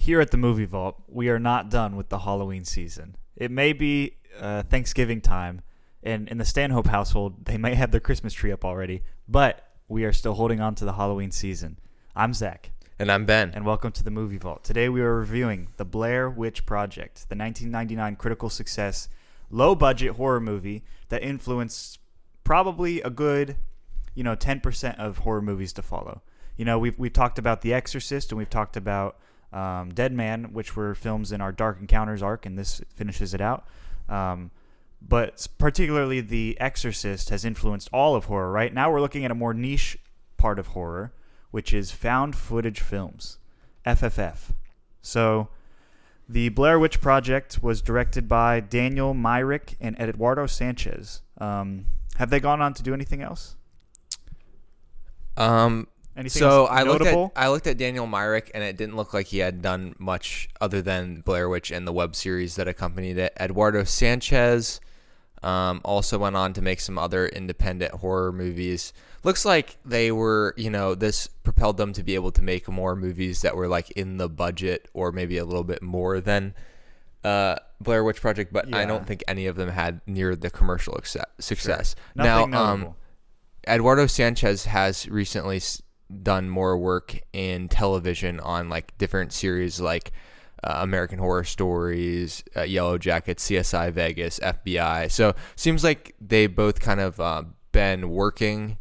Here at the Movie Vault, we are not done with the Halloween season. It may be Thanksgiving time, and in the Stanhope household, they may have their Christmas tree up already, but we are still holding on to the Halloween season. I'm Zach. And I'm Ben. And welcome to the Movie Vault. Today we are reviewing The Blair Witch Project, the 1999 critical success, low-budget horror movie that influenced probably a good, 10% of horror movies to follow. We've talked about The Exorcist, and we've talked about Dead Man, which were films in our Dark Encounters arc, and this finishes it out. But particularly The Exorcist has influenced all of horror, right? Now we're looking at a more niche part of horror, which is found footage films, FFF. So The Blair Witch Project was directed by Daniel Myrick and Eduardo Sanchez. Have they gone on to do anything else? Anything else notable? I looked at Daniel Myrick, and it didn't look like he had done much other than Blair Witch and the web series that accompanied it. Eduardo Sanchez also went on to make some other independent horror movies. Looks like they were, this propelled them to be able to make more movies that were like in the budget or maybe a little bit more than Blair Witch Project, but yeah. I don't think any of them had near the commercial success. Sure. Nothing notable. Eduardo Sanchez has recently done more work in television on like different series like American Horror Stories, Yellow Jackets, CSI Vegas, FBI. So seems like they both kind of been working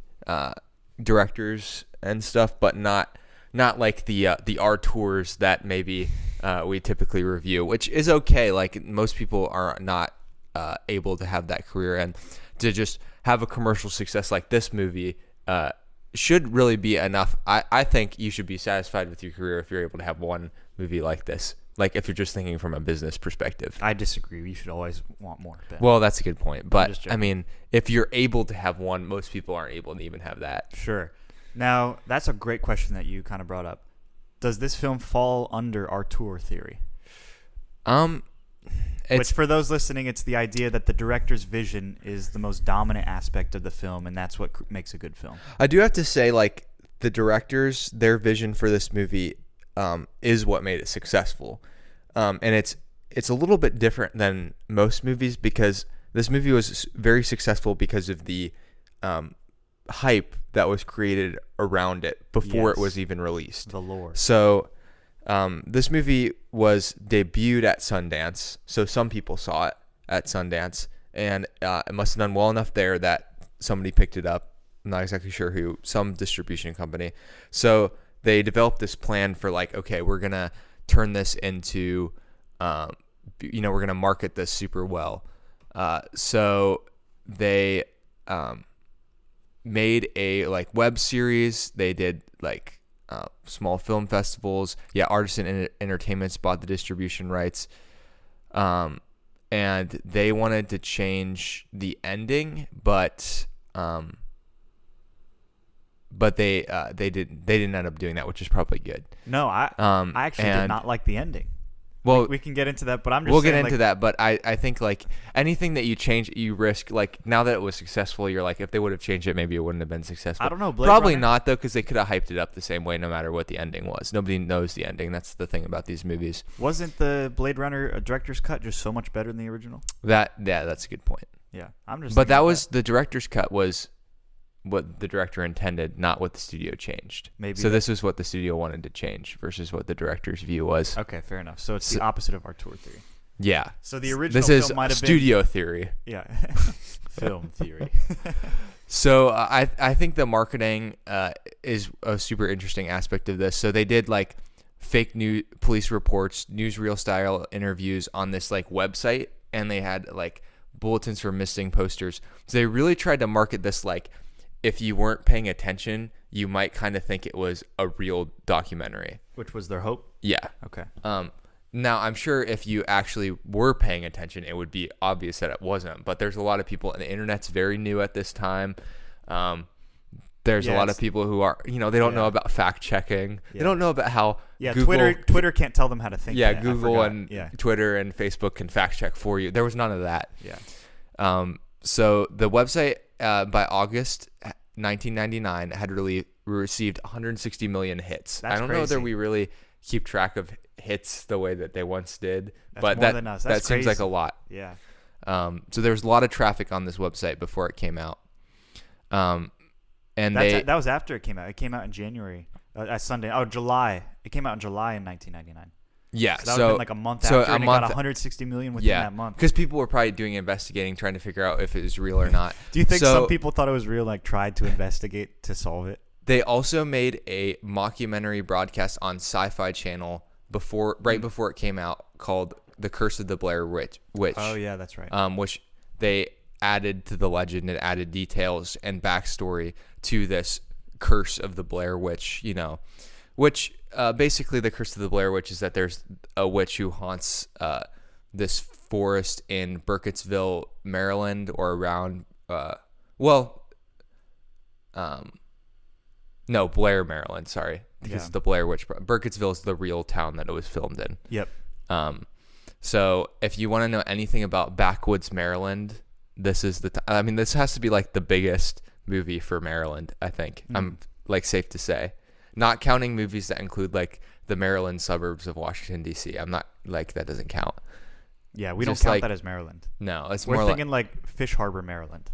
directors and stuff, but not like the tours that maybe we typically review, which is okay. Like most people are not able to have that career, and to just have a commercial success like this movie should really be enough. I think you should be satisfied with your career if you're able to have one movie like this. Like if you're just thinking from a business perspective. I disagree. You should always want more. Ben. Well, that's a good point. But I mean, if you're able to have one, most people aren't able to even have that. Sure. Now, that's a great question that you kind of brought up. Does this film fall under our tour theory? Which, for those listening, it's the idea that the director's vision is the most dominant aspect of the film, and that's what makes a good film. I do have to say, like, the directors, their vision for this movie is what made it successful. And it's a little bit different than most movies because this movie was very successful because of the hype that was created around it before it was even released. The lore. So this movie was debuted at Sundance, so some people saw it at Sundance, and it must have done well enough there that somebody picked it up. I'm not exactly sure who, some distribution company. So they developed this plan for like, okay, we're going to turn this into, we're going to market this super well. So they made a like web series. They did like small film festivals. Yeah, Artisan Entertainments bought the distribution rights. And they wanted to change the ending, but they didn't end up doing that, which is probably good. No, I actually did not like the ending. Well, we can get into that, but I'm just we'll get into that. But I think like anything that you change, you risk. Like now that it was successful, you're like, if they would have changed it, maybe it wouldn't have been successful. I don't know. Probably not though, because they could have hyped it up the same way, no matter what the ending was. Nobody knows the ending. That's the thing about these movies. Wasn't the Blade Runner director's cut just so much better than the original? That's a good point. Yeah, I'm just. But that was the director's cut was what the director intended, not what the studio changed. This was what the studio wanted to change versus what the director's view was. Okay, fair enough. So it's the opposite of our tour theory. Yeah. So the original film might have been studio theory. Yeah. Film theory. So I think the marketing is a super interesting aspect of this. So they did like fake news, police reports, newsreel style interviews on this like website, and they had like bulletins for missing posters. So they really tried to market this like, if you weren't paying attention, you might kind of think it was a real documentary. Which was their hope? Yeah. Okay. Now, I'm sure if you actually were paying attention, it would be obvious that it wasn't. But there's a lot of people, and the internet's very new at this time. There's a lot of people who are, they don't know about fact checking. Yeah. They don't know about how Google, Twitter can't tell them how to think. Yeah, Google and Twitter and Facebook can fact check for you. There was none of that. Yeah. So the website by August 1999 had really received 160 million hits. That's I don't crazy. know that we really keep track of hits the way that they once did. That's but more than us. That's that seems like crazy. a lot. Yeah. So there was a lot of traffic on this website before it came out. And that was after it came out. It came out in January. Sunday. Oh, July. It came out in July in 1999. Yeah, So that would have been like a month after, and it got 160 million within that month. Because people were probably doing investigating, trying to figure out if it was real or not. Do you think some people thought it was real, like tried to investigate to solve it? They also made a mockumentary broadcast on Sci-Fi Channel right before it came out, called "The Curse of the Blair Witch." Oh yeah, that's right. Which they added to the legend and added details and backstory to this curse of the Blair Witch. Which basically the curse of the Blair Witch is that there's a witch who haunts this forest in Burkittsville, Maryland, or around Blair, Maryland. Sorry, because the Blair Witch. Burkittsville is the real town that it was filmed in. Yep. So if you want to know anything about backwoods Maryland, this is this has to be like the biggest movie for Maryland. I think I'm like safe to say. Not counting movies that include like the Maryland suburbs of Washington D.C. I'm not like that doesn't count. Yeah, we don't count that as Maryland. No, it's we're more thinking like Fish Harbor, Maryland.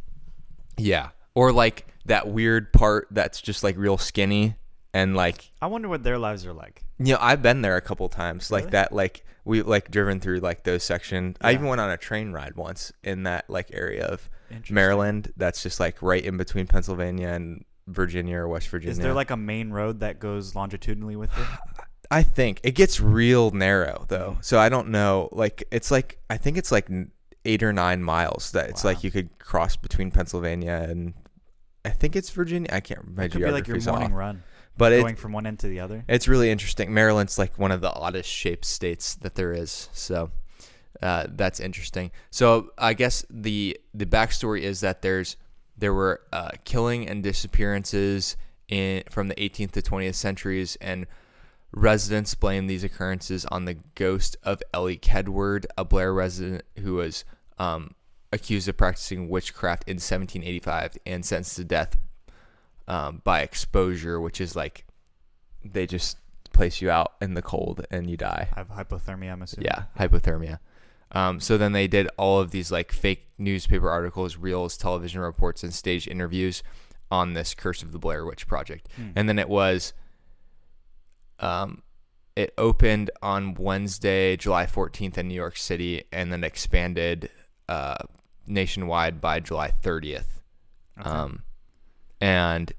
Yeah, or like that weird part that's just like real skinny and like. I wonder what their lives are like. I've been there a couple times. Really? Like that. Like we like driven through like those sections. Yeah. I even went on a train ride once in that like area of Maryland. That's just like right in between Pennsylvania and Virginia or West Virginia. Is there like a main road that goes longitudinally with it? I think it gets real narrow though. So I don't know. Like it's like I think it's like 8 or 9 miles that it's like you could cross between Pennsylvania and I think it's Virginia. I can't remember. It could be like your morning run, but going from one end to the other. It's really interesting. Maryland's like one of the oddest shaped states that there is. So that's interesting. So I guess the backstory is that there were killing and disappearances from the 18th to 20th centuries, and residents blame these occurrences on the ghost of Ellie Kedward, a Blair resident who was accused of practicing witchcraft in 1785 and sentenced to death by exposure, which is like they just place you out in the cold and you die. I have hypothermia, I'm assuming. Yeah, hypothermia. So then they did all of these like fake newspaper articles, reels, television reports, and staged interviews on this Curse of the Blair Witch Project. And then it opened on Wednesday, July 14th in New York City, and then expanded nationwide by July 30th. Okay. And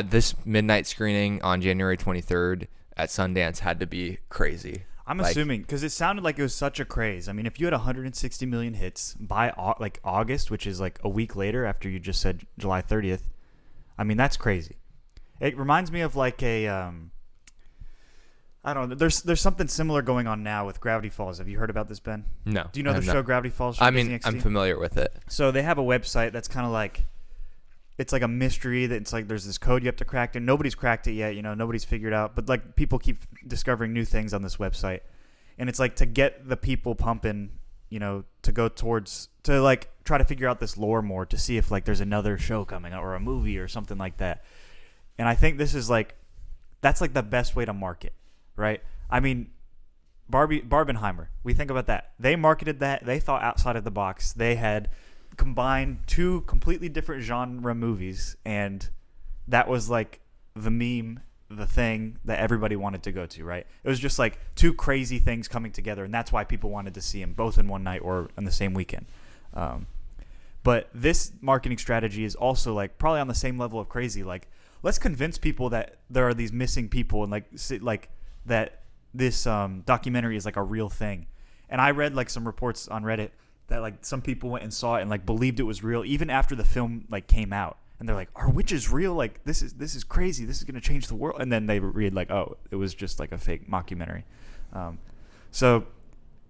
this midnight screening on January 23rd at Sundance had to be crazy. I'm assuming because it sounded like it was such a craze. I mean, if you had 160 million hits by like August, which is like a week later after you just said July 30th, I mean, that's crazy. It reminds me of like a I don't know. There's something similar going on now with Gravity Falls. Have you heard about this, Ben? No. Do you know the show Gravity Falls? I mean, I'm familiar with it. So they have a website that's kind of like, it's like a mystery that it's like there's this code you have to crack, and nobody's cracked it yet. Nobody's figured out, but like people keep discovering new things on this website, and it's like to get the people pumping, to go towards to like try to figure out this lore more to see if like there's another show coming out or a movie or something like that. And I think this is like, that's like the best way to market, right? I mean, Barbenheimer. We think about that. They marketed that. They thought outside of the box. They had combined 2 completely different genre movies, and that was like the meme, the thing that everybody wanted to go to, right? It was just like 2 crazy things coming together, and that's why people wanted to see them both in one night or on the same weekend. But this marketing strategy is also like probably on the same level of crazy. Like, let's convince people that there are these missing people, and like that this documentary is like a real thing. And I read like some reports on Reddit that like some people went and saw it and like believed it was real even after the film like came out, and they're like, are witches real? Like this is crazy, this is going to change the world. And then they read like, oh, it was just like a fake mockumentary. So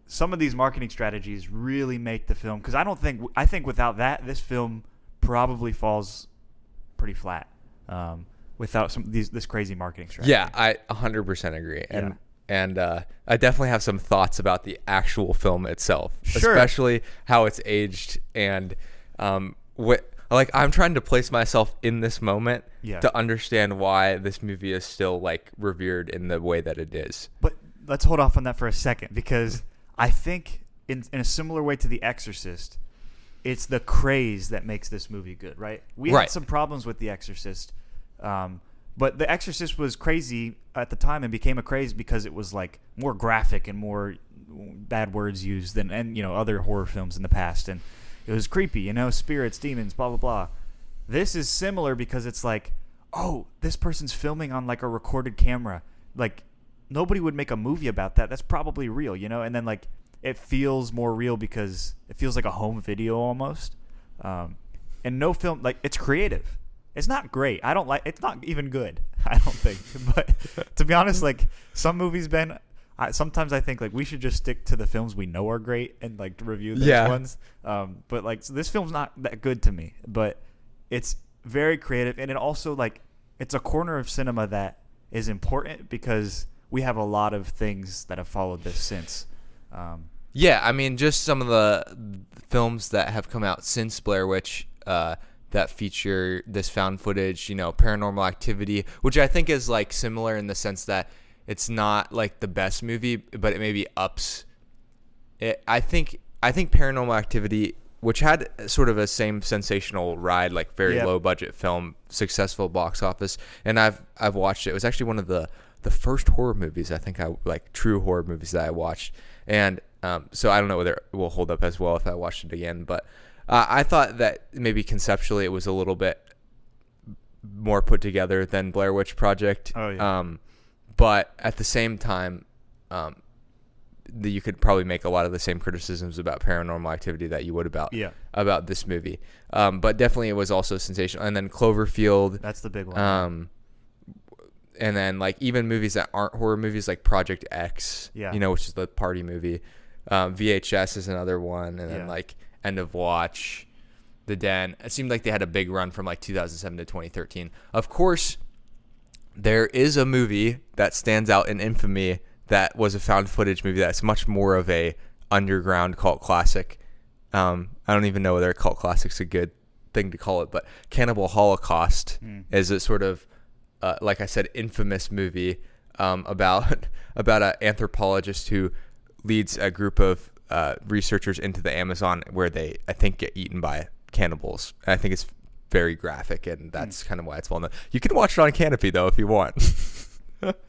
some of these marketing strategies really make the film, because I think without that, this film probably falls pretty flat without this crazy marketing strategy. Yeah, I 100% agree. And I definitely have some thoughts about the actual film itself, especially how it's aged, and I'm trying to place myself in this moment to understand why this movie is still like revered in the way that it is. But let's hold off on that for a second, because I think in a similar way to The Exorcist, it's the craze that makes this movie good, right? We had some problems with The Exorcist, but The Exorcist was crazy at the time and became a craze because it was like more graphic and more bad words used than other horror films in the past, and it was creepy, spirits, demons, blah blah blah. This is similar because it's like, oh, this person's filming on like a recorded camera, like nobody would make a movie about that. That's probably real, and then like it feels more real because it feels like a home video almost. And no film, like, it's creative. It's not great. It's not even good, I don't think. But to be honest, like, some movies, Ben, sometimes I think like we should just stick to the films we know are great and like review those ones. But like, so this film's not that good to me, but it's very creative. And it also, like, it's a corner of cinema that is important because we have a lot of things that have followed this since. Yeah, I mean, just some of the films that have come out since Blair Witch that feature this found footage, Paranormal Activity, which I think is like similar in the sense that it's not like the best movie, but it maybe ups it. I think Paranormal Activity, which had sort of a same sensational ride, like very low budget film, successful box office, and I've watched it. It was actually one of the first horror movies true horror movies that I watched, and so I don't know whether it will hold up as well if I watched it again, but I thought that maybe conceptually it was a little bit more put together than Blair Witch Project. Oh, yeah. But at the same time, you could probably make a lot of the same criticisms about Paranormal Activity that you would about this movie. But definitely it was also sensational. And then Cloverfield. That's the big one. And then like even movies that aren't horror movies, like Project X, which is the party movie. VHS is another one. And then like End of Watch, The Den. It seemed like they had a big run from like 2007 to 2013. Of course, there is a movie that stands out in infamy that was a found footage movie that's much more of a underground cult classic. I don't even know whether a cult classic's a good thing to call it, but Cannibal Holocaust is a sort of, like I said, infamous movie about an anthropologist who leads a group of researchers into the Amazon where they, I think, get eaten by cannibals. And I think it's very graphic, and that's kind of why it's well known. You can watch it on Canopy, though, if you want.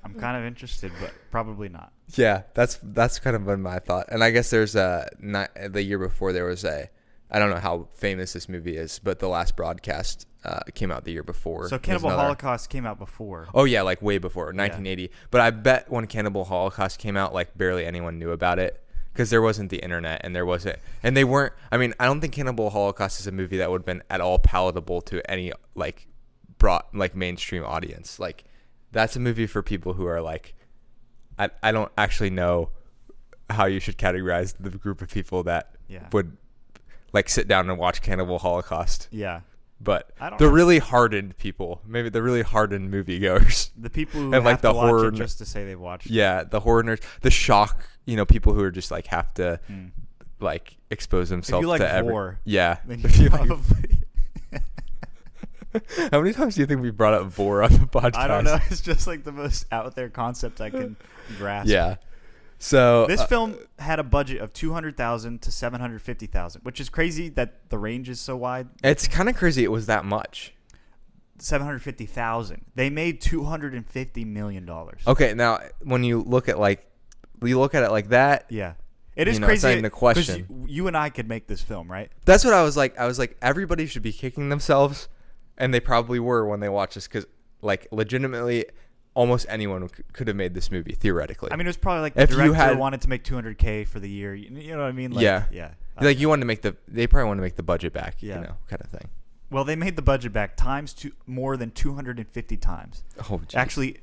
I'm kind of interested, but probably not. Yeah, that's kind of been my thought. And I guess there's the year before there was I don't know how famous this movie is, but The Last Broadcast came out the year before. So Cannibal Holocaust came out before. Oh yeah, like way before, 1980. Yeah. But I bet when Cannibal Holocaust came out, like barely anyone knew about it because there wasn't the internet and they weren't. I mean, I don't think Cannibal Holocaust is a movie that would have been at all palatable to any mainstream audience. Like, that's a movie for people who are like, I don't actually know how you should categorize the group of people that would like sit down and watch Cannibal Holocaust. Yeah. But the really hardened people, maybe the really hardened moviegoers. The people who have to watch it just to say they watched it. Yeah, the horror nerds, the shock, people who are just like have to like expose themselves if you like to vor, yeah. Then you probably How many times do you think we brought up vor on the podcast? I don't know. It's just like the most out there concept I can grasp. Yeah. So this film had a budget of $200,000 to $750,000, which is crazy that the range is so wide. It's kind of crazy it was that much. $750,000. They made $250 million. Okay, now when you look at it like that, yeah, it is crazy. It's not even a question. You and I could make this film, right? That's what I was like. I was like, everybody should be kicking themselves, and they probably were when they watched this because, like, legitimately, almost anyone could have made this movie theoretically. I mean, it was probably like the director wanted to make $200K for the year. You know what I mean? Like, yeah. Like you wanted to make they probably wanted to make the budget back. Yeah. Kind of thing. Well, they made the budget back more than 250 times. Oh, geez. Actually,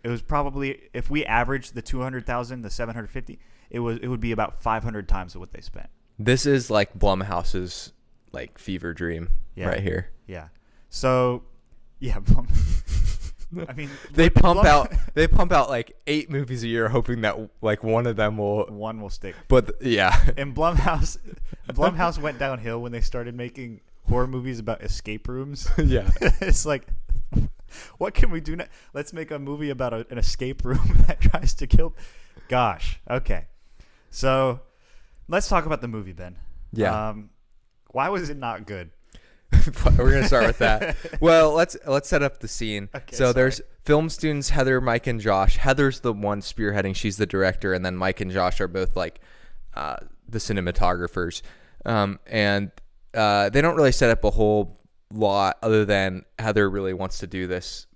it was probably, if we averaged the 200,000, the 750, it would be about 500 times what they spent. This is like Blumhouse's like fever dream right here. Yeah. So, yeah. I mean, they pump out like 8 movies a year, hoping that like one will stick. But and Blumhouse went downhill when they started making horror movies about escape rooms. Yeah. It's like, what can we do now? Let's make a movie about an escape room that tries to kill gosh. Okay. So let's talk about the movie then. Yeah. Why was it not good? We're gonna start with that. Well, let's set up the scene. Okay, so sorry. there's film students Heather, Mike, and Josh. Heather's the one spearheading; she's the director, and then Mike and Josh are both like the cinematographers. And they don't really set up a whole lot other than Heather really wants to do this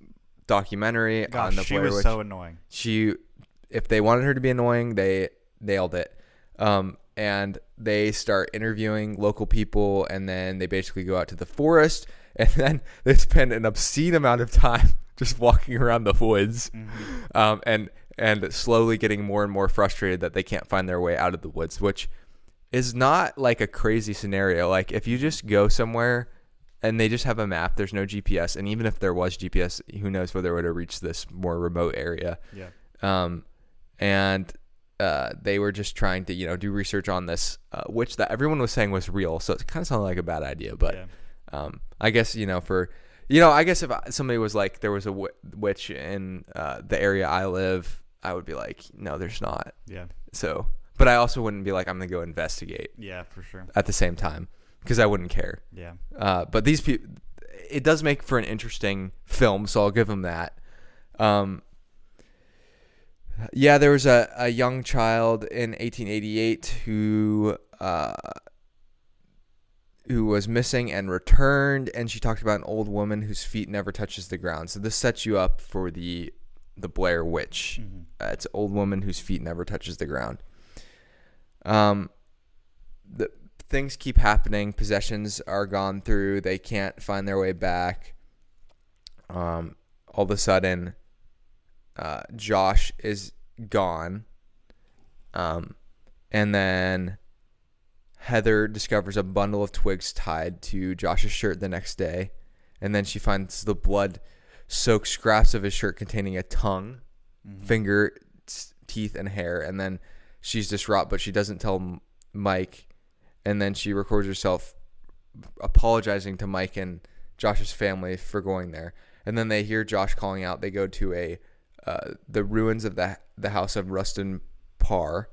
documentary on the she Blair was Witch. so annoying. If they wanted her to be annoying, they nailed it. And they start interviewing local people, and then they basically go out to the forest, and then they spend an obscene amount of time just walking around the woods, and slowly getting more and more frustrated that they can't find their way out of the woods, which is not like a crazy scenario. Like if you just go somewhere and they just have a map, there's no GPS, and even if there was GPS, who knows whether it would have reached this more remote area. Yeah. And they were just trying to, do research on this witch that everyone was saying was real. So it kind of sounded like a bad idea, but I guess, I guess if somebody was like, there was a witch in the area I live, I would be like, no, there's not. Yeah. So, but I also wouldn't be like, I'm going to go investigate. Yeah, for sure. At the same time, because I wouldn't care. Yeah. But these people, it does make for an interesting film, so I'll give them that. Yeah, there was a young child in 1888 who was missing and returned, and she talked about an old woman whose feet never touches the ground. So this sets you up for the Blair Witch. Mm-hmm. It's an old woman whose feet never touches the ground. The things keep happening. Possessions are gone through. They can't find their way back. All of a sudden, Josh is gone. And then Heather discovers a bundle of twigs tied to Josh's shirt the next day. And then she finds the blood-soaked scraps of his shirt containing a tongue, finger, teeth, and hair. And then she's distraught, but she doesn't tell Mike. And then she records herself apologizing to Mike and Josh's family for going there. And then they hear Josh calling out. They go to the ruins of the house of Rustin Parr.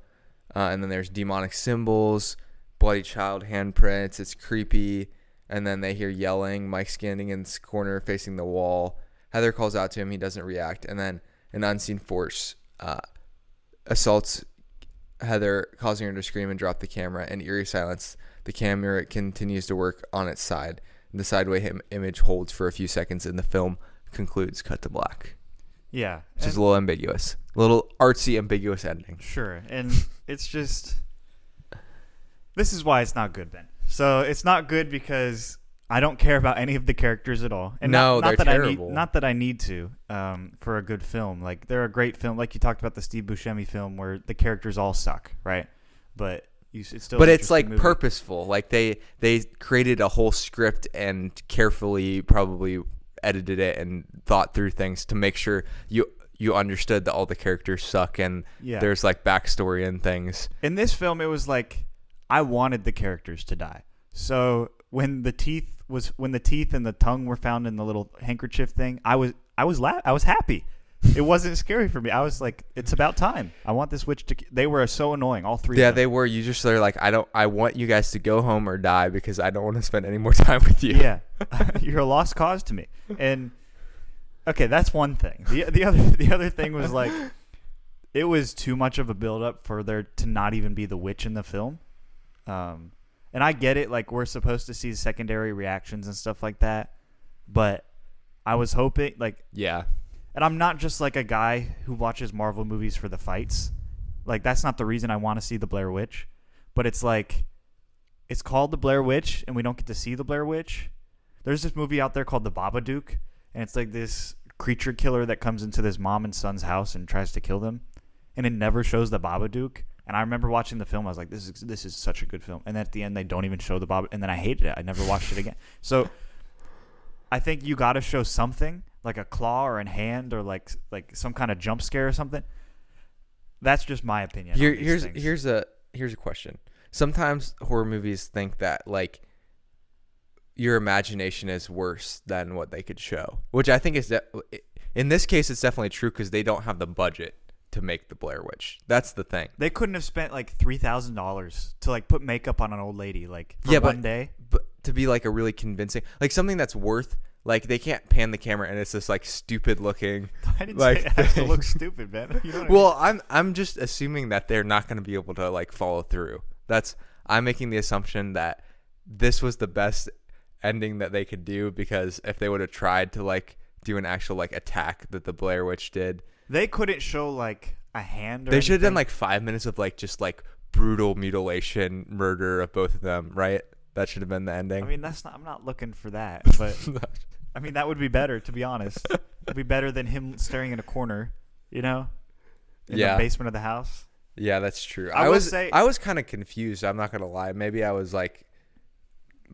And then there's demonic symbols, bloody child handprints. It's creepy. And then they hear yelling. Mike standing in this corner facing the wall. Heather calls out to him. He doesn't react. And then an unseen force assaults Heather, causing her to scream and drop the camera. In eerie silence, the camera continues to work on its side. The sideway image holds for a few seconds, and the film concludes. Cut to black. Yeah. Which is a little ambiguous. A little artsy, ambiguous ending. Sure. And it's just... This is why it's not good then. So it's not good because I don't care about any of the characters at all. And no, not they're that terrible. Not that I need to for a good film. Like, they're a great film. Like you talked about the Steve Buscemi film where the characters all suck, right? But it's still. But it's like movie. purposeful. Like they created a whole script and carefully probably edited it and thought through things to make sure you understood that all the characters suck and there's like backstory and things. In this film, it was like I wanted the characters to die. So when the teeth and the tongue were found in the little handkerchief thing, I was happy. It wasn't scary for me. I was like, it's about time. I want this witch to. They were so annoying, all three. Yeah, of them. they were. You just they're like, I want you guys to go home or die because I don't want to spend any more time with you. Yeah, you're a lost cause to me. And okay, that's one thing. The other thing was like, it was too much of a build up for there to not even be the witch in the film. And I get it, like we're supposed to see secondary reactions and stuff like that, but I was hoping, like, yeah. And I'm not just like a guy who watches Marvel movies for the fights. Like, that's not the reason I want to see the Blair Witch. But it's like, it's called the Blair Witch, and we don't get to see the Blair Witch. There's this movie out there called The Babadook, and it's like this creature killer that comes into this mom and son's house and tries to kill them, and it never shows the Babadook. And I remember watching the film. I was like, this is such a good film. And then at the end, they don't even show the Babadook, and then I hated it. I never watched it again. So I think you got to show something, like a claw or a hand or like some kind of jump scare or something. That's just my opinion. Here's a question. Sometimes horror movies think that like your imagination is worse than what they could show, which I think is in this case it's definitely true because they don't have the budget to make the Blair Witch. That's the thing. They couldn't have spent like $3,000 to like put makeup on an old lady like for one day. But to be like a really convincing, like something that's worth, like they can't pan the camera and it's this like stupid looking. I didn't like say it has to look stupid, man. You know what well, I'm just assuming that they're not going to be able to like follow through. I'm making the assumption that this was the best ending that they could do, because if they would have tried to like do an actual like attack that the Blair Witch did, they couldn't show like a hand. They should have done like 5 minutes of like just like brutal mutilation, murder of both of them, right? That should have been the ending. I mean, I'm not looking for that, but I mean that would be better, to be honest. It'd be better than him staring in a corner, in the basement of the house. Yeah, that's true. I was kind of confused. I'm not gonna lie. Maybe I was like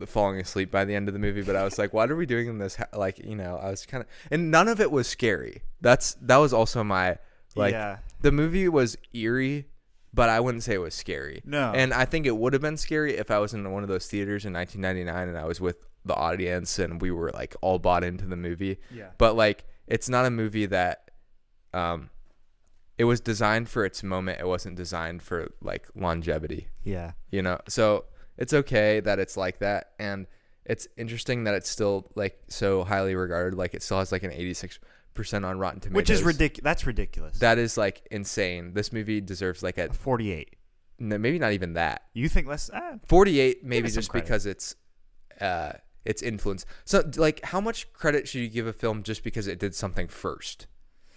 falling asleep by the end of the movie, but I was like, what are we doing in this? Like, I was kind of, and none of it was scary. That was also my like. Yeah. The movie was eerie, but I wouldn't say it was scary. No. And I think it would have been scary if I was in one of those theaters in 1999 and I was with the audience and we were like all bought into the movie. Yeah. But like, it's not a movie that, it was designed for its moment. It wasn't designed for like longevity. Yeah. So it's okay that it's like that. And it's interesting that it's still like so highly regarded. Like it still has like an 86% on Rotten Tomatoes. Which is ridiculous. That's ridiculous. That is like insane. This movie deserves like a 48. No, maybe not even that. You think less? 48, maybe just credit. because it's influence. So like, how much credit should you give a film just because it did something first?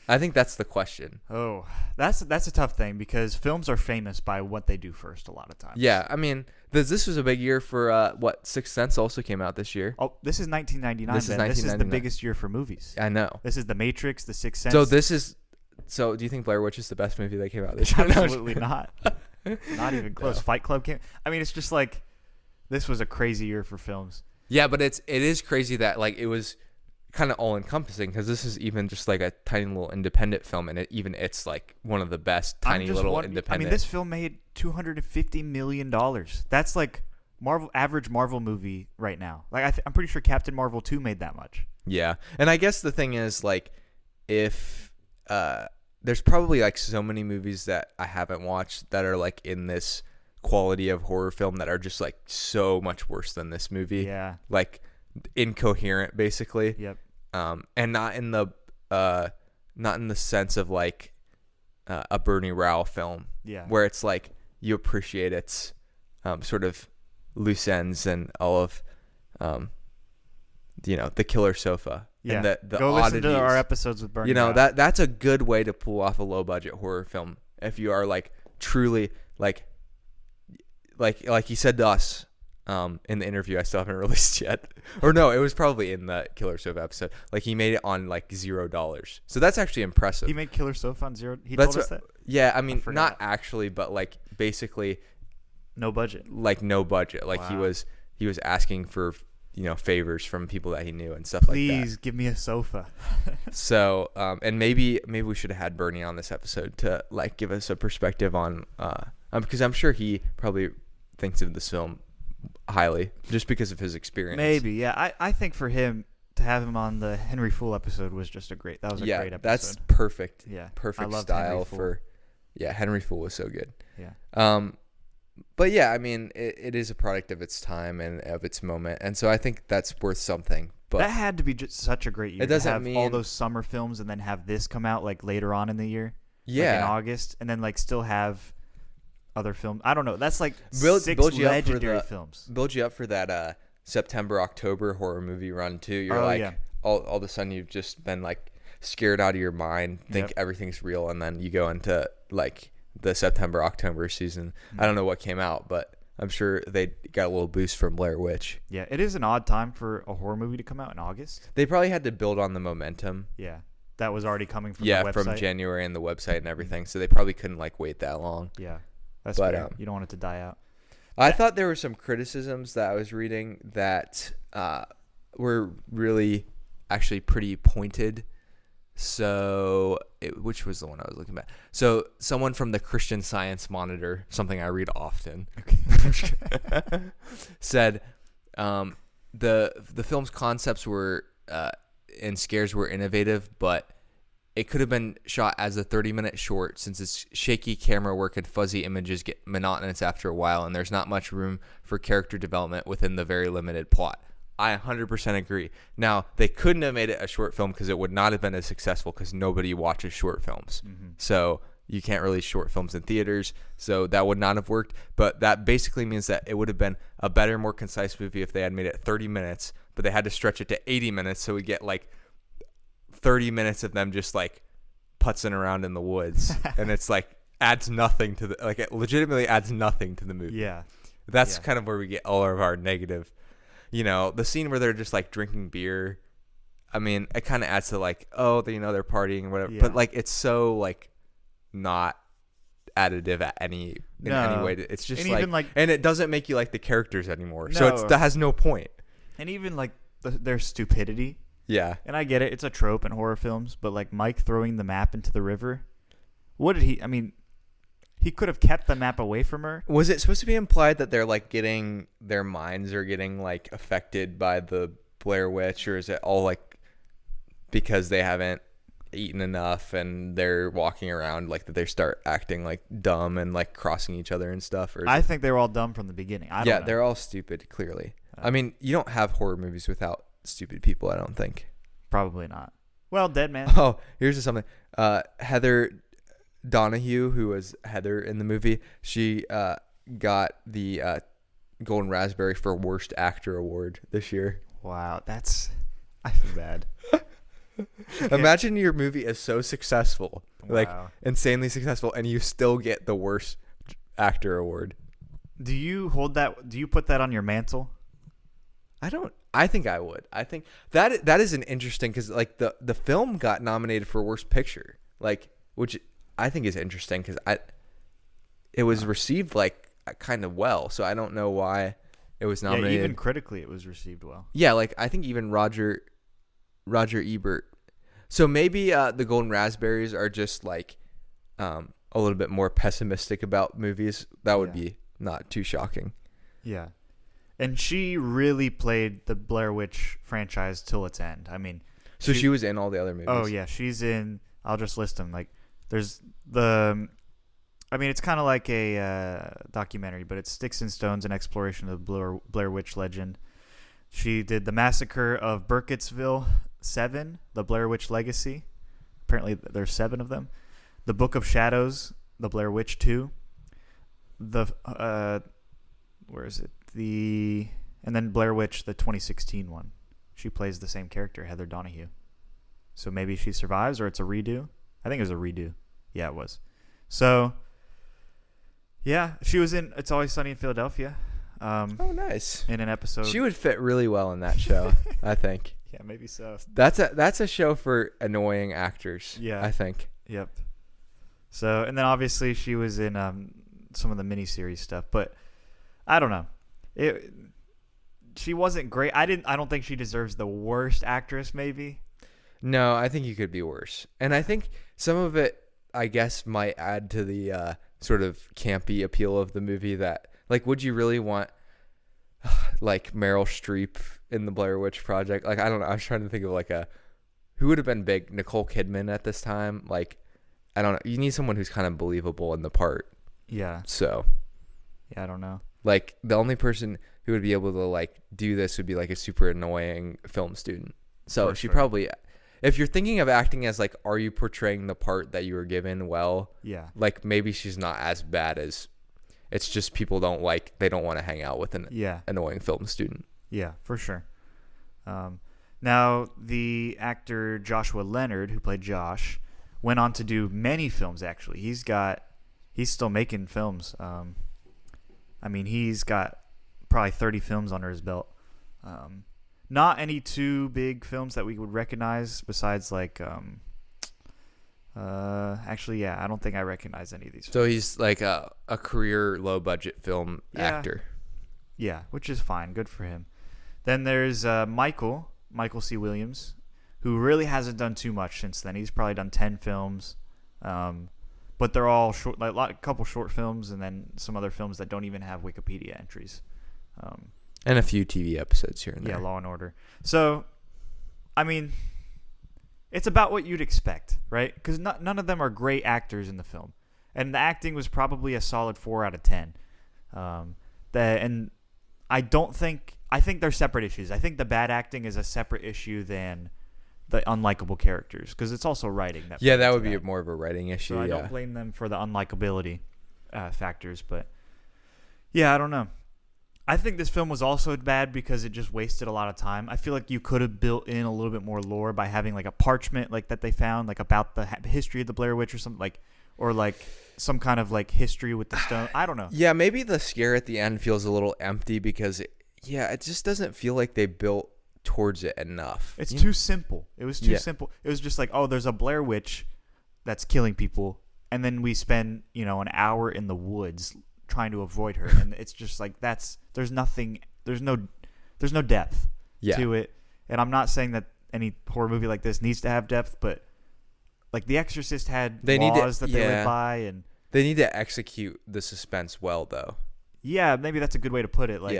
I think that's the question. Oh, that's a tough thing, because films are famous by what they do first a lot of times. Yeah, I mean, this was a big year for Sixth Sense also came out this year. Oh, this is 1999. This is 1999. This is the biggest year for movies. I know. This is The Matrix, The Sixth Sense. So do you think Blair Witch is the best movie that came out this year? Absolutely not. Not even close. No. Fight Club came. I mean, it's just like this was a crazy year for films. Yeah, but it is crazy that like it was kind of all encompassing, because this is even just like a tiny little independent film, and it's like one of the best tiny little independent. I mean, this film made $250 million. That's like average Marvel movie right now. Like I'm pretty sure Captain Marvel 2 made that much. Yeah, and I guess the thing is like, if there's probably like so many movies that I haven't watched that are like in this quality of horror film that are just like so much worse than this movie. Yeah, like incoherent basically. Yep. And not in the sense of like a Bernie Rao film. Yeah. Where it's like you appreciate its sort of loose ends and all of the killer sofa. Yeah. And the Go oddities. listen to our episodes with Bernie Rao. That's a good way to pull off a low budget horror film if you are like truly like he said to us in the interview I still haven't released yet, or no, it was probably in the Killer Sofa episode. Like he made it on like $0, so that's actually impressive. He made Killer Sofa on $0. He told us that. Yeah, I mean not actually, but like basically no budget. Like no budget. Like wow. he was asking for favors from people that he knew and stuff like that. Please give me a sofa. So and maybe we should have had Bernie on this episode to like give us a perspective on because I'm sure he probably thinks of this film highly just because of his experience. Maybe, yeah. I think for him to have him on the Henry Fool episode was just great episode. That's perfect. Yeah, perfect style for. Yeah, Henry Fool was so good. Yeah. But yeah, I mean, it is a product of its time and of its moment, and so I think that's worth something. But that had to be just such a great year. It doesn't to have mean all those summer films and then have this come out like later on in the year. Yeah, like in August, and then like still have other films. I don't know. That's like build 6 legendary films. Build you up for that September, October horror movie run too. You're all of a sudden you've just been like scared out of your mind, think everything's real, and then you go into like the September, October season. I don't know what came out, but I'm sure they got a little boost from Blair Witch. Yeah, it is an odd time for a horror movie to come out in August. They probably had to build on the momentum. Yeah, that was already coming from the website. From January and the website and everything, so they probably couldn't like wait that long. Yeah, that's fair. You don't want it to die out. I thought there were some criticisms that I was reading that were really actually pretty pointed. So, which was the one I was looking at? So, someone from the Christian Science Monitor, something I read often, said the film's concepts were and scares were innovative, but it could have been shot as a 30-minute short since its shaky camera work and fuzzy images get monotonous after a while, and there's not much room for character development within the very limited plot. I 100% agree. Now, they couldn't have made it a short film because it would not have been as successful because nobody watches short films. Mm-hmm. So you can't release short films in theaters, so that would not have worked. But that basically means that it would have been a better, more concise movie if they had made it 30 minutes, but they had to stretch it to 80 minutes, so we get like 30 minutes of them just like putzing around in the woods. And it's like adds nothing to the, like it legitimately adds nothing to the movie. Yeah. That's kind of where we get all of our negative, you know, the scene where they're just like drinking beer. I mean, it kind of adds to like, oh, you know, they're partying or whatever, but like it's so like not additive at any way. It's just like, and it doesn't make you like the characters anymore. No. So that has no point. And even like their stupidity. Yeah. And I get it. It's a trope in horror films, but like Mike throwing the map into the river. What did he, I mean, he could have kept the map away from her. Was it supposed to be implied that they're like getting, their minds are getting like affected by the Blair Witch, or is it all like because they haven't eaten enough and they're walking around like that they start acting like dumb and like crossing each other and stuff? Or I think they were all dumb from the beginning. I don't know. They're all stupid, clearly. I mean, you don't have horror movies without stupid people, I don't think. Probably not. Well, Dead Man. Oh, here's something. Heather Donahue, who was Heather in the movie, she got the Golden Raspberry for Worst Actor Award this year. Wow, I feel bad. Imagine your movie is so successful, like insanely successful, and you still get the Worst Actor Award. Do you put that on your mantle? I think I would. I think that is an interesting, because like the film got nominated for Worst Picture, like, which I think is interesting because it was received like kind of well, so I don't know why it was nominated. Yeah, even critically, it was received well. Yeah, like I think even Roger Ebert. So maybe the Golden Raspberries are just like a little bit more pessimistic about movies. That would be not too shocking. Yeah. And she really played the Blair Witch franchise till its end. I mean, so she was in all the other movies. Oh yeah, she's in. I'll just list them. Like, there's the. I mean, it's kind of like a documentary, but it's Sticks and Stones: An Exploration of the Blair Witch Legend. She did the Massacre of Burkittsville 7, the Blair Witch Legacy. Apparently, there's 7 of them. The Book of Shadows, the Blair Witch 2. Where is it? And then Blair Witch, the 2016 one. She plays the same character, Heather Donahue. So maybe she survives, or it's a redo. I think it was a redo. Yeah, it was. So, yeah, she was in It's Always Sunny in Philadelphia. Oh, nice. In an episode. She would fit really well in that show, I think. Yeah, maybe so. That's a show for annoying actors. Yeah, I think. Yep. So, and then obviously she was in some of the miniseries stuff, but I don't know. She wasn't great. I don't think she deserves the worst actress, maybe. No, I think you could be worse. And I think some of it, I guess, might add to the sort of campy appeal of the movie. That, like, would you really want like Meryl Streep in the Blair Witch Project? Like, I don't know. I was trying to think of like who would have been big. Nicole Kidman at this time. Like, I don't know. You need someone who's kind of believable in the part. Yeah. So. Yeah, I don't know. Like, the only person who would be able to like do this would be like a super annoying film student. So she probably, if you're thinking of acting as like, are you portraying the part that you were given well? Yeah. Like, maybe she's not as bad as, it's just people they don't want to hang out with an annoying film student. Yeah, for sure. Now, the actor Joshua Leonard, who played Josh, went on to do many films, actually. He's still making films. I mean, he's got probably 30 films under his belt. Not any too big films that we would recognize besides like actually, I don't think I recognize any of these films. So he's like a career low budget film actor. Yeah, which is fine. Good for him. Then there's Michael C. Williams, who really hasn't done too much since then. He's probably done 10 films. But they're all short, like a couple short films, and then some other films that don't even have Wikipedia entries. And a few TV episodes here and there. Yeah, Law and Order. So, I mean, it's about what you'd expect, right? Because none of them are great actors in the film, and the acting was probably a solid 4 out of 10. And I think they're separate issues. I think the bad acting is a separate issue than the unlikable characters, because it's also writing. That would be more of a writing issue. So I don't blame them for the unlikability factors, but yeah, I don't know. I think this film was also bad because it just wasted a lot of time. I feel like you could have built in a little bit more lore by having like a parchment like that they found like about the history of the Blair Witch or something, like, or like some kind of like history with the stone. I don't know. Yeah, maybe the scare at the end feels a little empty because it just doesn't feel like they built towards it enough. It's too simple. It was too simple. It was just like, oh, there's a Blair Witch that's killing people, and then we spend an hour in the woods trying to avoid her, and it's just like there's no depth to it. And I'm not saying that any horror movie like this needs to have depth, but like The Exorcist had laws that they live by, and they need to execute the suspense well, though. Yeah, maybe that's a good way to put it. Like,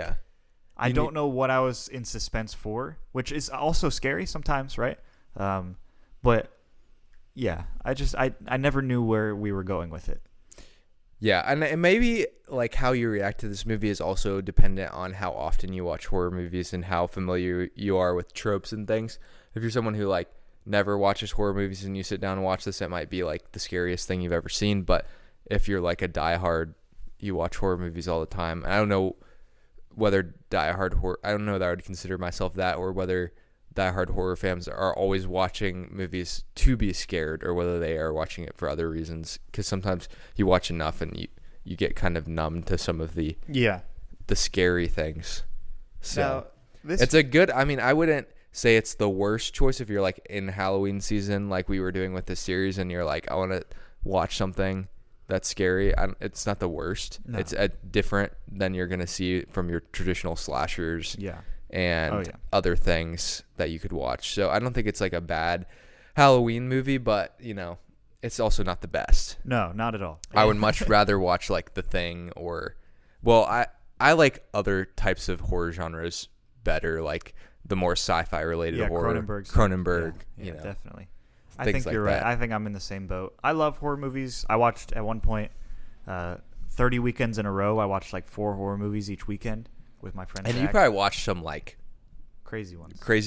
I don't know what I was in suspense for, which is also scary sometimes, right? But yeah, I never knew where we were going with it. Yeah, and maybe like how you react to this movie is also dependent on how often you watch horror movies and how familiar you are with tropes and things. If you're someone who like never watches horror movies and you sit down and watch this, it might be like the scariest thing you've ever seen. But if you're like a diehard, you watch horror movies all the time. I don't know whether diehard horror, I don't know that I would consider myself that, or whether diehard horror fans are always watching movies to be scared, or whether they are watching it for other reasons. Because sometimes you watch enough and you get kind of numb to some of the scary things. So it's a good, I mean, I wouldn't say it's the worst choice if you're like in Halloween season, like we were doing with this series, and you're like, I want to watch something that's scary. It's not the worst. No. It's different than you're going to see from your traditional slashers. Yeah. And other things that you could watch. So I don't think it's like a bad Halloween movie, but it's also not the best. No, not at all. I would much rather watch like The Thing, or I like other types of horror genres better, like the more sci-fi related horror. Cronenberg. Yeah, definitely. I think you're right. I think I'm in the same boat. I love horror movies. I watched at one point 30 weekends in a row. I watched like 4 horror movies each weekend with my friend. And Zach. You probably watched some like crazy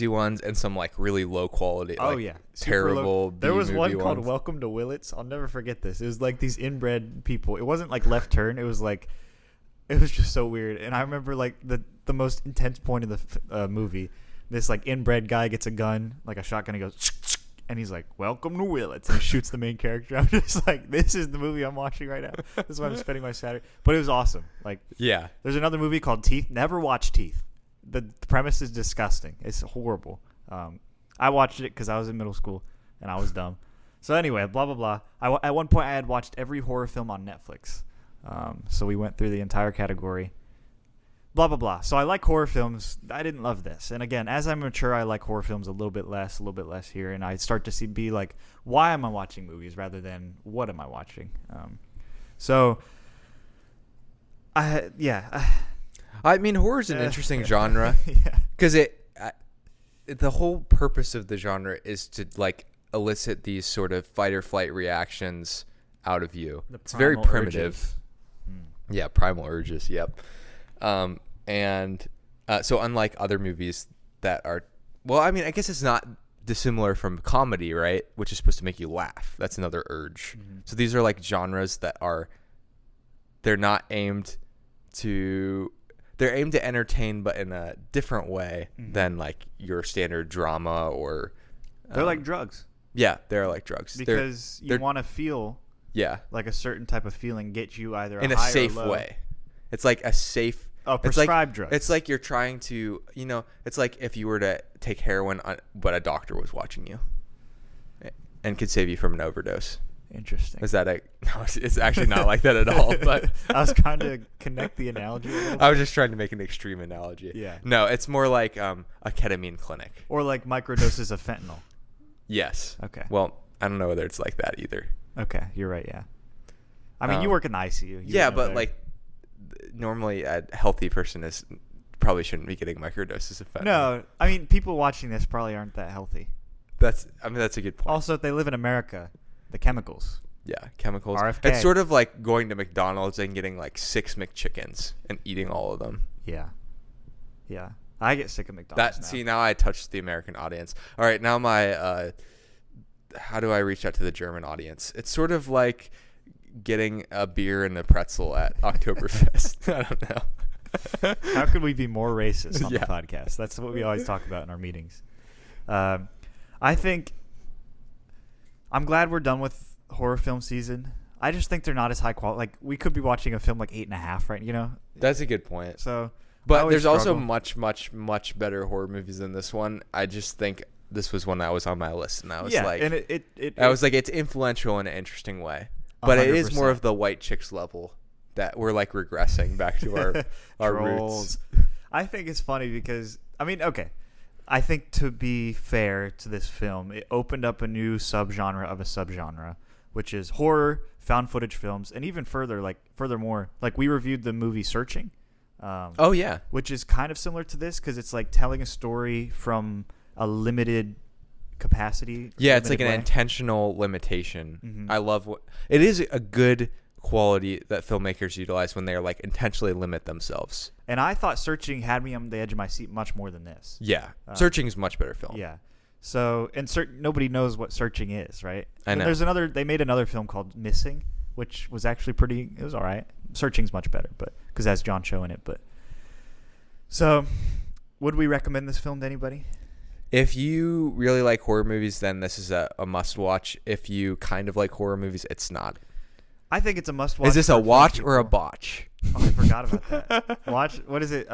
ones and some like really low quality. Oh, like, terrible. There was one called ones. Welcome to Willits. I'll never forget this. It was like these inbred people. It wasn't like Left Turn. It was just so weird. And I remember like the most intense point of the movie. This like inbred guy gets a gun, like a shotgun. He goes, and he's like, "Welcome to Willits," and he shoots the main character. I'm just like, this is the movie I'm watching right now. This is why I'm spending my Saturday. But it was awesome. Like, yeah. There's another movie called Teeth. Never watch Teeth. The premise is disgusting. It's horrible. I watched it because I was in middle school and I was dumb. So anyway, blah blah blah. At one point, I had watched every horror film on Netflix. So we went through the entire category. Blah, blah, blah. So I like horror films. I didn't love this. And again, as I mature, I like horror films a little bit less here. And I start to be like, why am I watching movies rather than what am I watching? I mean, horror is an interesting genre. Because the whole purpose of the genre is to like elicit these sort of fight or flight reactions out of you. It's very primitive. Yeah, primal urges. Yep. So unlike other movies that are, well, I mean, I guess it's not dissimilar from comedy, right? Which is supposed to make you laugh. That's another urge. Mm-hmm. So these are like genres that they're aimed to entertain, but in a different way than like your standard drama or. They're like drugs. Yeah, they're like drugs. Because you want to feel. Yeah. Like a certain type of feeling get you either in a safe way. It's like a safe. Oh, prescribed drugs. It's like you're trying to, it's like if you were to take heroin, but a doctor was watching you and could save you from an overdose. Interesting. Is that no, it's actually not like that at all. But I was trying to connect the analogy. I was just trying to make an extreme analogy. Yeah. No, it's more like a ketamine clinic. Or like microdoses of fentanyl. Yes. Okay. Well, I don't know whether it's like that either. Okay, you're right, yeah. I mean, you work in the ICU. Yeah, but like normally a healthy person probably shouldn't be getting microdoses of fentanyl. No, I mean, people watching this probably aren't that healthy. That's a good point. Also, if they live in America, the chemicals. Yeah, chemicals. RFK. It's sort of like going to McDonald's and getting like 6 McChickens and eating all of them. Yeah. Yeah. I get sick of McDonald's now. See, now I touched the American audience. All right, now my how do I reach out to the German audience? It's sort of like getting a beer and a pretzel at Oktoberfest. I don't know. How could we be more racist on Yeah. the podcast? That's what we always talk about in our meetings. I think I'm glad we're done with horror film season. I just think they're not as high quality. Like, we could be watching a film like 8.5, right? You know? That's a good point. So, But there's also much better horror movies than this one. I just think this was one that was on my list, and I was like, and it's influential in an interesting way. But it is more 100%. of the white chicks level that we're like regressing back to our roots. I think it's funny because, I mean, okay. I think, to be fair to this film, it opened up a new subgenre of a subgenre, which is horror, found footage films, and even furthermore, like, we reviewed the movie Searching. Oh yeah, Which is kind of similar to this because it's like telling a story from a limited capacity. yeah. It's like an way. intentional limitation. Mhm. I love it is a good quality that filmmakers utilize when they are like intentionally limit themselves. And I thought Searching had me on the edge of my seat much more than this. Yeah, Searching is a much better film. Yeah. So, and nobody knows what Searching is, right? I know. And they made another film called Missing, which was actually it was all right. Searching's much better, but because it has John Cho in it. But so, would we recommend this film to anybody? If you really like horror movies, then this is a must watch. If you kind of like horror movies, it's not. I think it's a must watch. Is this for a watch people. or a botch? Oh, I forgot about that. Watch. What is it?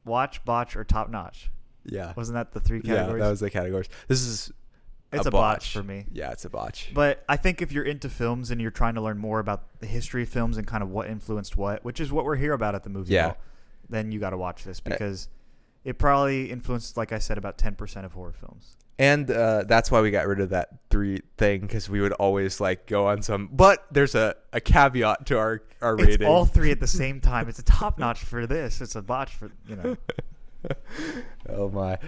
Watch, botch, or top notch? Yeah. Wasn't that the three categories? Yeah, that was the categories. This is It's a botch for me. Yeah, it's a botch. But I think if you're into films and you're trying to learn more about the history of films and kind of what influenced what, which is what we're here about at the movie Yeah. hall, then you got to watch this because it probably influenced, like I said, about 10% of horror films. And that's why we got rid of that 3 thing, because we would always like go on some. But there's a caveat to our rating. It's all 3 at the same time. It's a top notch for this. It's a botch for, Oh my.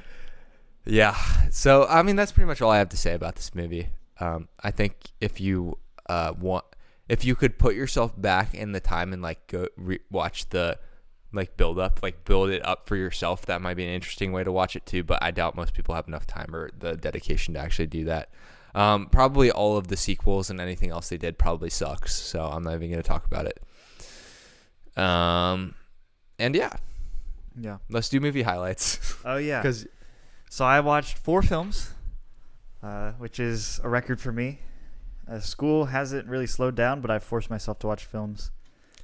Yeah. So I mean, that's pretty much all I have to say about this movie. I think if you if you could put yourself back in the time and like go watch the build it up for yourself, that might be an interesting way to watch it too. But I doubt most people have enough time or the dedication to actually do that. Probably all of the sequels and anything else they did probably sucks. So I'm not even going to talk about it. And yeah, let's do movie highlights. Oh, yeah. Because So I watched 4 films, which is a record for me. School hasn't really slowed down, but I've forced myself to watch films.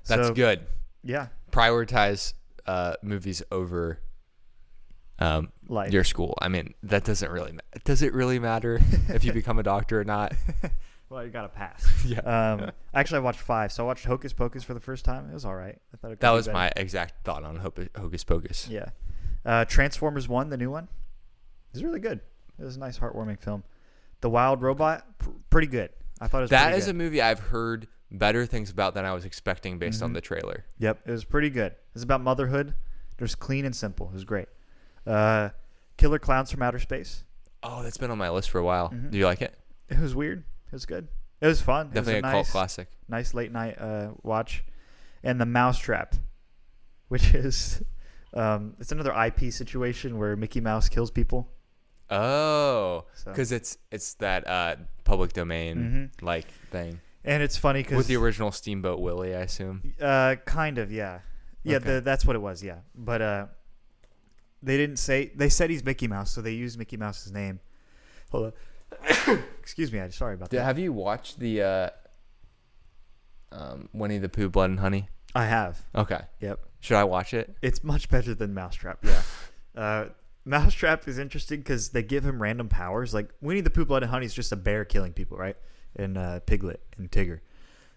that's good. Yeah. Prioritize movies over Life. your school. I mean, that doesn't really does it really matter if you become a doctor or not? Well, you got to pass. Yeah. Actually, I watched 5. So I watched Hocus Pocus for the first time. It was all right. I thought it could That be was better. my exact thought on Hocus Pocus. Yeah. Transformers 1, the new one. It was really good. It was a nice, heartwarming film. The Wild Robot, pretty good. I thought it was That pretty is good. a movie I've heard better things about than I was expecting based on Mhm. the trailer. Yep, it was pretty good. It's about motherhood. Just clean and simple. It was great. Killer Clowns from Outer Space. Oh, that's been on my list for a while. Mhm. Do you like it? It was weird. It was good. It was fun. Definitely it was a cult classic. nice late night watch. And The Mousetrap, which is it's another IP situation where Mickey Mouse kills people. Oh, So. because it's that public domain like thing And it's funny because with the original Steamboat Willie, I assume. kind of, yeah. Yeah, Okay. that's what it was, yeah. But they didn't say... They said he's Mickey Mouse, so they used Mickey Mouse's name. Hold on. Excuse me, I'm sorry about that. Have you watched the Winnie the Pooh Blood and Honey? I have. Okay. Yep. Should I watch it? It's much better than Mousetrap, yeah. Mousetrap is interesting because they give him random powers. Like, Winnie the Pooh Blood and Honey is just a bear killing people, right? And Piglet and Tigger.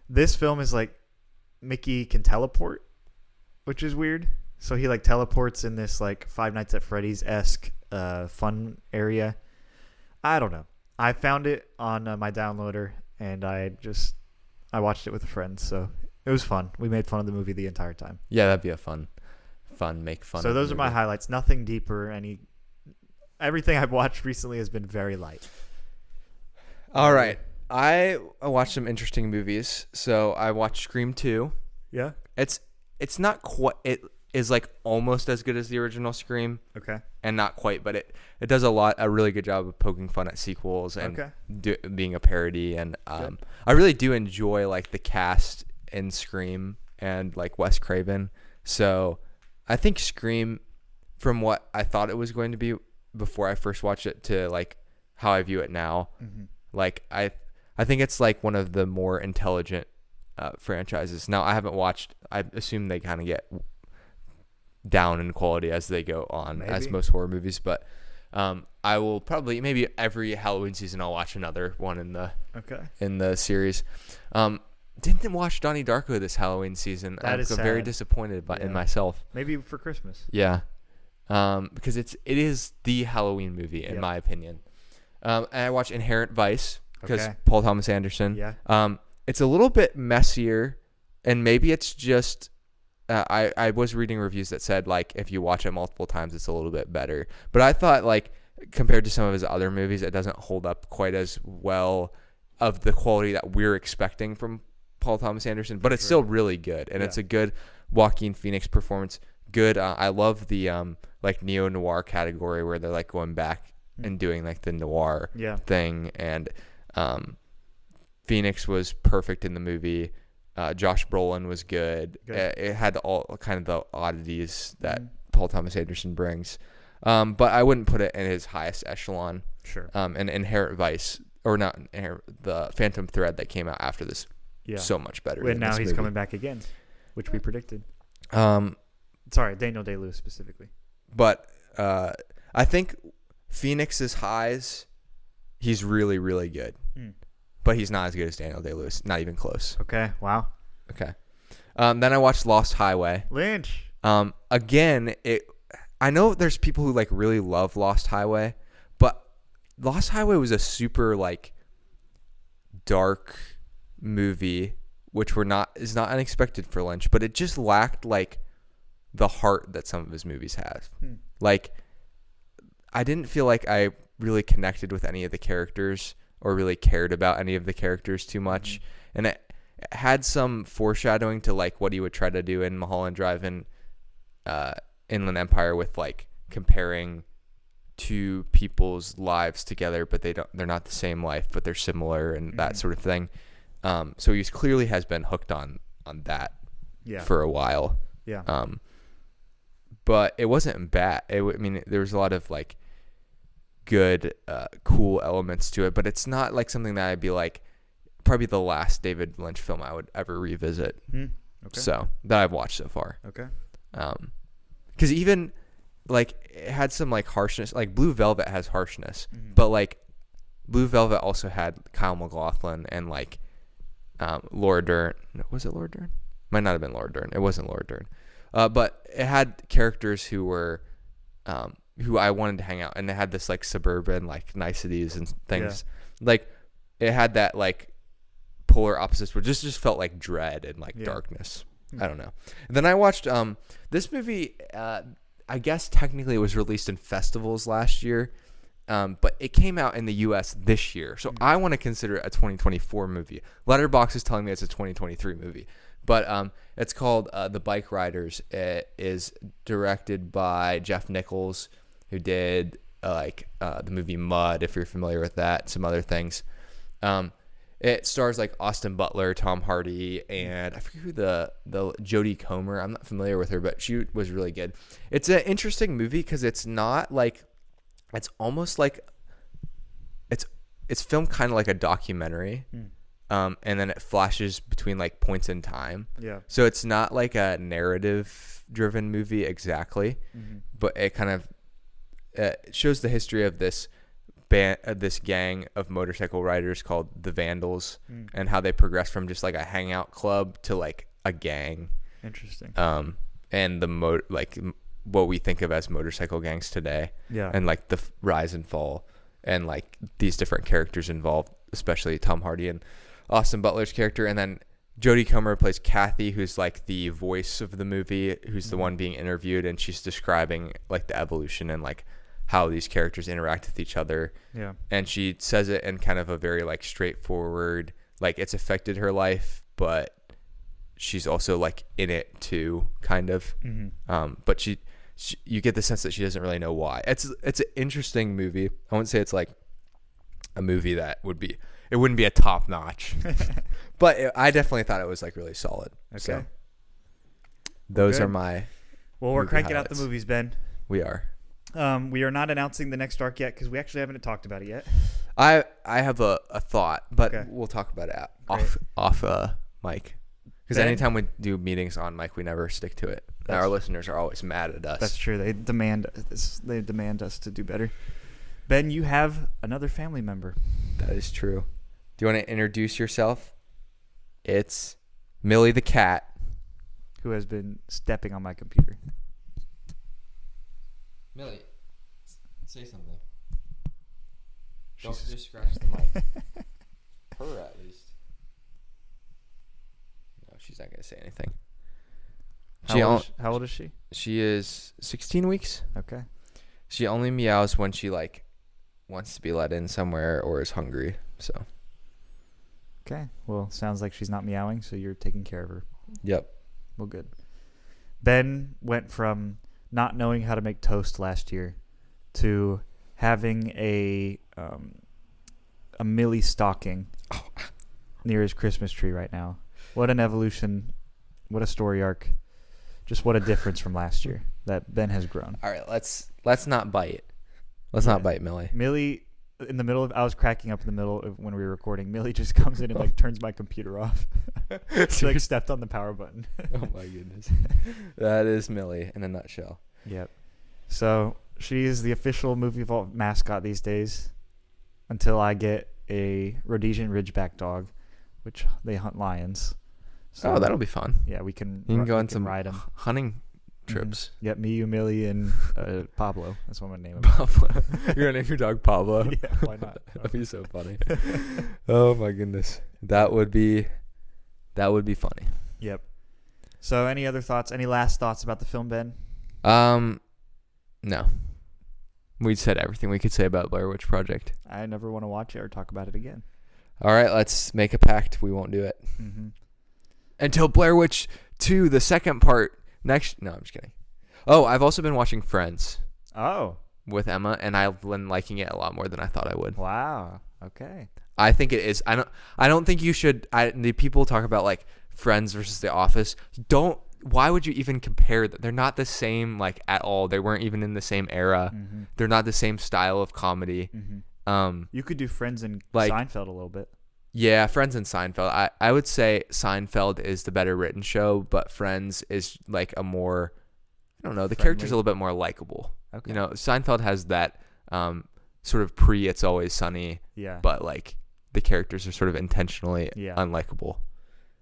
This film is like Mickey can teleport, which is weird. So he like teleports in this like Five Nights at Freddy's-esque fun area. I don't know. I found it on my downloader and I watched it with a friend. So it was fun. We made fun of the movie the entire time. Yeah, that'd be a fun make fun. So of those the are my movie. highlights. Nothing deeper. everything I've watched recently has been very light. All right. I watched some interesting movies. So I watched Scream 2. Yeah. It's not quite. It is like almost as good as the original Scream. Okay. And not quite, but it does a really good job of poking fun at sequels and being a parody. And I really do enjoy like the cast in Scream and like Wes Craven. So I think Scream, from what I thought it was going to be before I first watched it to like how I view it now, like I think it's like one of the more intelligent franchises. Now I haven't watched. I assume they kind of get down in quality as they go on, as most horror movies. But I will probably maybe every Halloween season I'll watch another one in the series. Didn't watch Donnie Darko this Halloween season. I'm very disappointed in myself. Maybe for Christmas. Yeah, because it is the Halloween movie in my opinion. And I watched Inherent Vice because Paul Thomas Anderson. Yeah. It's a little bit messier, and maybe it's just. I was reading reviews that said like if you watch it multiple times it's a little bit better, but I thought like compared to some of his other movies it doesn't hold up quite as well of the quality that we're expecting from Paul Thomas Anderson, but it's still really good, and it's a good Joaquin Phoenix performance. Good. I love the like neo-noir category where they're like going back and doing like the noir thing, and Phoenix was perfect in the movie. Josh Brolin was good. It had all kind of the oddities that Paul Thomas Anderson brings. But I wouldn't put it in his highest echelon. Sure. And Inherent Vice, or not the Phantom Thread that came out after this, so much better. And now he's coming back again, which we predicted. Sorry, Daniel Day-Lewis specifically. But I think Phoenix's highs, he's really, really good. But he's not as good as Daniel Day-Lewis. Not even close. Okay. Wow. Okay. Then I watched Lost Highway. Lynch. Again, I know there's people who like really love Lost Highway, but Lost Highway was a super like dark movie, which is not unexpected for Lynch, but it just lacked like the heart that some of his movies have. Like, I didn't feel like I really connected with any of the characters or really cared about any of the characters too much. And it had some foreshadowing to like what he would try to do in Mulholland Drive and Inland Empire with like comparing two people's lives together, but they're not the same life, but they're similar and that sort of thing. So he clearly has been hooked on that for a while. Yeah. But it wasn't bad. I mean, there was a lot of like good, cool elements to it, but it's not like something that I'd be like, probably the last David Lynch film I would ever revisit. Okay. So that I've watched so far. Okay. Because even like it had some like harshness, like Blue Velvet has harshness, but like Blue Velvet also had Kyle MacLachlan and like Laura Dern. Was it Laura Dern? Might not have been Laura Dern. It wasn't Laura Dern. But it had characters who were who I wanted to hang out, and it had this like suburban like niceties and things. Like it had that like polar opposites where just felt like dread and like darkness. I don't know. And then I watched this movie. I guess technically it was released in festivals last year, but it came out in the U.S. this year. So I want to consider it a 2024 movie. Letterboxd is telling me it's a 2023 movie. But it's called The Bike Riders. It is directed by Jeff Nichols, who did the movie Mud, if you're familiar with that, some other things. It stars like Austin Butler, Tom Hardy, and I forget who the Jodie Comer. I'm not familiar with her, but she was really good. It's an interesting movie because it's not like, it's almost like it's filmed kind of like a documentary. And then it flashes between like points in time. Yeah. So it's not like a narrative driven movie exactly, but it kind of shows the history of this this gang of motorcycle riders called the Vandals, and how they progress from just like a hangout club to like a gang. Interesting. And the like what we think of as motorcycle gangs today. Yeah. And like the rise and fall, and like these different characters involved, especially Tom Hardy and Austin Butler's character, and then Jodie Comer plays Kathy, who's like the voice of the movie, who's the one being interviewed, and she's describing like the evolution and like how these characters interact with each other. Yeah. And she says it in kind of a very like straightforward, like it's affected her life, but she's also like in it too, kind of. But she you get the sense that she doesn't really know why. It's an interesting movie. I wouldn't say it's like a movie that it wouldn't be a top notch, but I definitely thought it was like really solid. Okay. So those good. are my. Well, we're cranking out highlights. the movies, Ben. We are. We are not announcing the next arc yet because we actually haven't talked about it yet. I have a thought, but Okay. we'll talk about it Great. off mic. Because Ben? anytime we do meetings on mic, we never stick to it. And our listeners are always mad at us. That's true. They demand this. They demand us to do better. Ben, you have another family member. That is true. Do you want to introduce yourself? It's Millie the cat. Who has been stepping on my computer. Millie, say something. Don't just scratch the mic. Her at least. No, she's not gonna say anything. How old is she? She is 16 weeks. Okay. She only meows when she like wants to be let in somewhere or is hungry. So. Okay. Well, sounds like she's not meowing, so you're taking care of her. Yep. Well, good. Ben went from not knowing how to make toast last year to having a Millie stocking near his Christmas tree right now. What an evolution. What a story arc. Just what a difference from last year that Ben has grown. All right, let's not bite. Let's not bite Millie. Millie, I was cracking up in the middle of when we were recording. Millie just comes in and like turns my computer off. She like stepped on the power button. Oh my goodness. That is Millie in a nutshell. Yep. So she is the official Movie Vault mascot these days until I get a Rhodesian Ridgeback dog, which they hunt lions. So, that'll be fun. Yeah, we can. You can go on we some ride 'em. hunting trips. Yep, me, you, Millie, and Pablo. That's what I'm gonna name him. Pablo. You're gonna name your dog Pablo? Yeah, why not? That'd be so funny. Oh my goodness. That would be funny. Yep. So, any other thoughts? Any last thoughts about the film, Ben? No. We said everything we could say about Blair Witch Project. I never want to watch it or talk about it again. All right, let's make a pact. We won't do it. Mm-hmm. Until Blair Witch 2, the second part, next... No, I'm just kidding. Oh, I've also been watching Friends. Oh. With Emma, and I've been liking it a lot more than I thought I would. Wow. Okay. I think it is. I don't think you should... the people talk about, like, Friends versus The Office. Why would you even compare them? They're not the same, like, at all. They weren't even in the same era. Mm-hmm. They're not the same style of comedy. Mm-hmm. You could do Friends and like, Seinfeld a little bit. Yeah, Friends and Seinfeld. I would say Seinfeld is the better written show, but Friends is like a more, I don't know, the characters are a little bit more likable. Okay. You know, Seinfeld has that sort of It's Always Sunny, Yeah. but like the characters are sort of intentionally unlikable.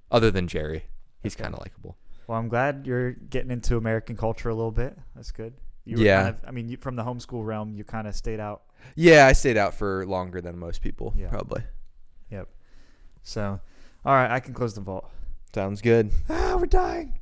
Other than Jerry, he's kind of likable. Well, I'm glad you're getting into American culture a little bit. That's good. You were kind of, from the homeschool realm, you kind of stayed out. Yeah, I stayed out for longer than most people, probably. Yep. So, all right, I can close the vault. Sounds good. We're dying.